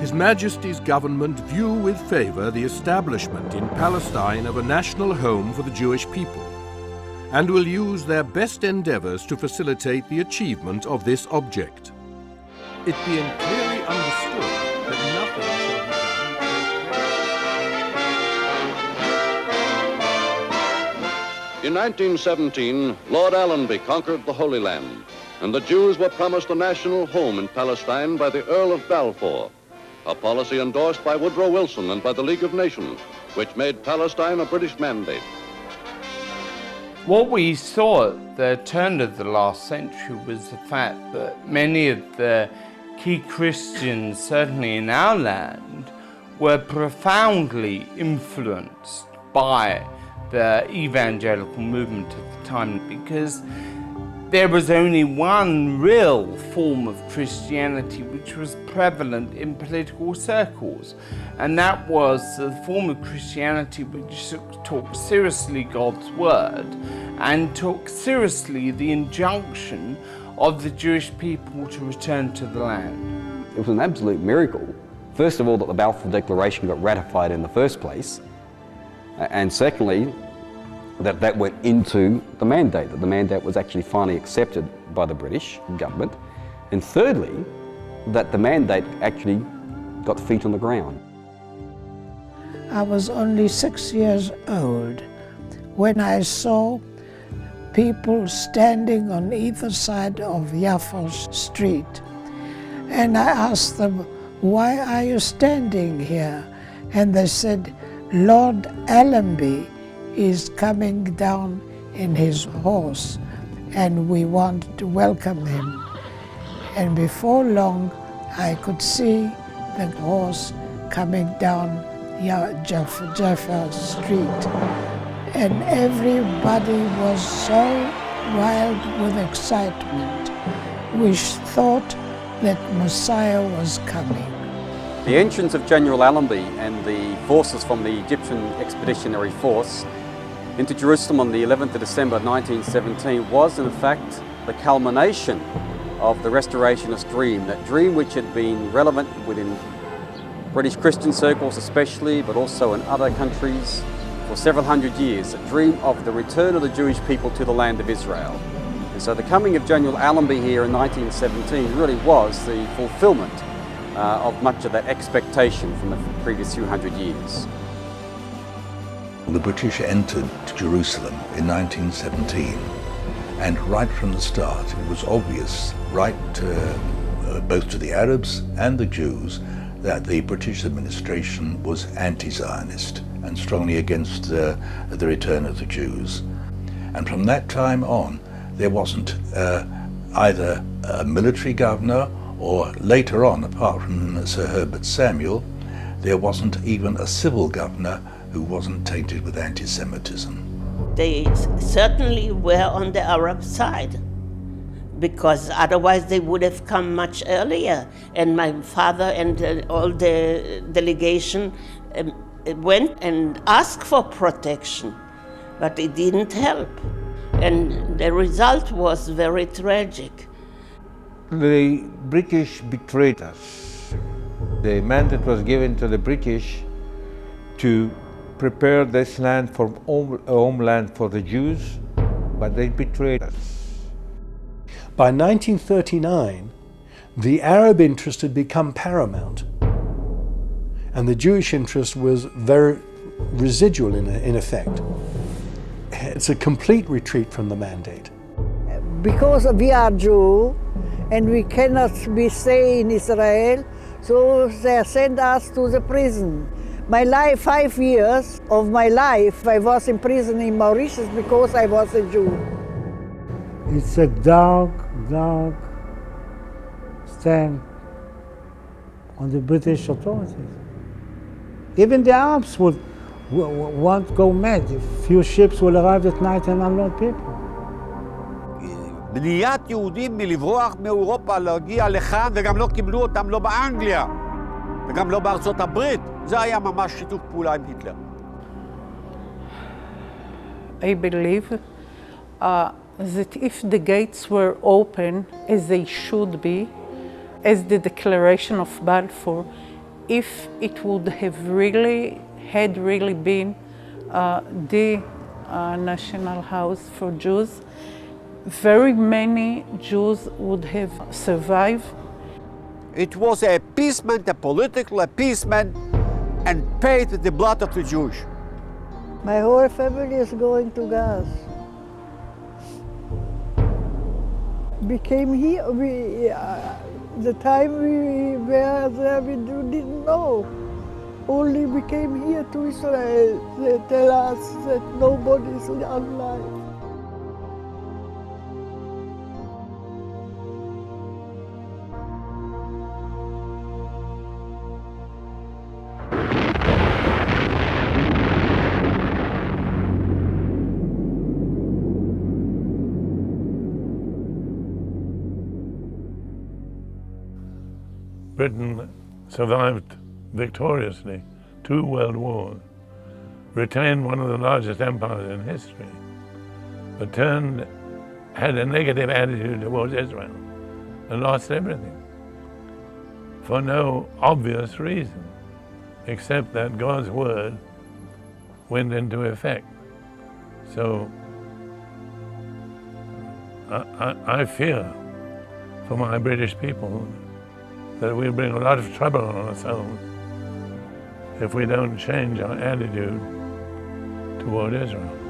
His Majesty's government view with favour the establishment in Palestine of a national home for the Jewish people, and will use their best endeavours to facilitate the achievement of this object. It being clearly understood that nothing shall be done. In 1917, Lord Allenby conquered the Holy Land, and the Jews were promised a national home in Palestine by the Earl of Balfour, a policy endorsed by Woodrow Wilson and by the League of Nations, which made Palestine a British mandate. What we saw at the turn of the last century was the fact that many of the key Christians, certainly in our land, were profoundly influenced by the evangelical movement at the time, because there was only one real form of Christianity which was prevalent in political circles, and that was the form of Christianity which took seriously God's word and took seriously the injunction of the Jewish people to return to the land. It was an absolute miracle, first of all, that the Balfour Declaration got ratified in the first place, and secondly, that went into the mandate, that the mandate was actually finally accepted by the British government, and thirdly, that the mandate actually got feet on the ground. I was only 6 years old when I saw people standing on either side of Yafo Street, and I asked them, "Why are you standing here?" And they said, "Lord Allenby is coming down in his horse and we want to welcome him." And before long I could see the horse coming down Jaffa Street, and everybody was so wild with excitement. We thought that Messiah was coming. The entrance of General Allenby and the forces from the Egyptian Expeditionary Force into Jerusalem on the 11th of December 1917 was in fact the culmination of the restorationist dream, that dream which had been relevant within British Christian circles especially, but also in other countries for several hundred years, a dream of the return of the Jewish people to the land of Israel. And so the coming of General Allenby here in 1917 really was the fulfillment of much of that expectation from the previous few hundred years. The British entered Jerusalem in 1917, and right from the start it was obvious, both to the Arabs and the Jews, that the British administration was anti-Zionist and strongly against the return of the Jews. And from that time on, there wasn't either a military governor, or later on, apart from Sir Herbert Samuel, there wasn't even a civil governor who wasn't tainted with anti-Semitism. They certainly were on the Arab side, because otherwise they would have come much earlier. And my father and all the delegation went and asked for protection, but it didn't help. And the result was very tragic. The British betrayed us. The mandate was given to the British to prepare this land for a homeland for the Jews, but they betrayed us. By 1939, the Arab interest had become paramount, and the Jewish interest was very residual in effect. It's a complete retreat from the mandate. Because we are Jew and we cannot stay in Israel, so they send us to the prison. My life, 5 years of my life, I was in prison in Mauritius because I was a Jew. It's a dark stand on the British authorities. Even the Arabs would want to go mad. A few ships will arrive at night and unload people. בניית יהודים מלברוח מאירופה להגיע לכאן, וגם לא קיבלו אותם לא באנגליה וגם לא בארצות הברית. זה היה ממש שיתוף פעולה עם היטלר. I believe that if the gates were open as they should be, as the Declaration of Balfour if it would have really been the national house for Jews, very many Jews would have survived. It was an appeasement, a political appeasement, and paid with the blood of the Jews. My whole family is going to Gaza. We came here, the time we were there, we didn't know. Only we came here to Israel. They tell us that nobody is alive. Britain survived victoriously 2 world wars, retained one of the largest empires in history, but had a negative attitude towards Israel and lost everything for no obvious reason, except that God's word went into effect. So I fear for my British people that we bring a lot of trouble on ourselves if we don't change our attitude toward Israel.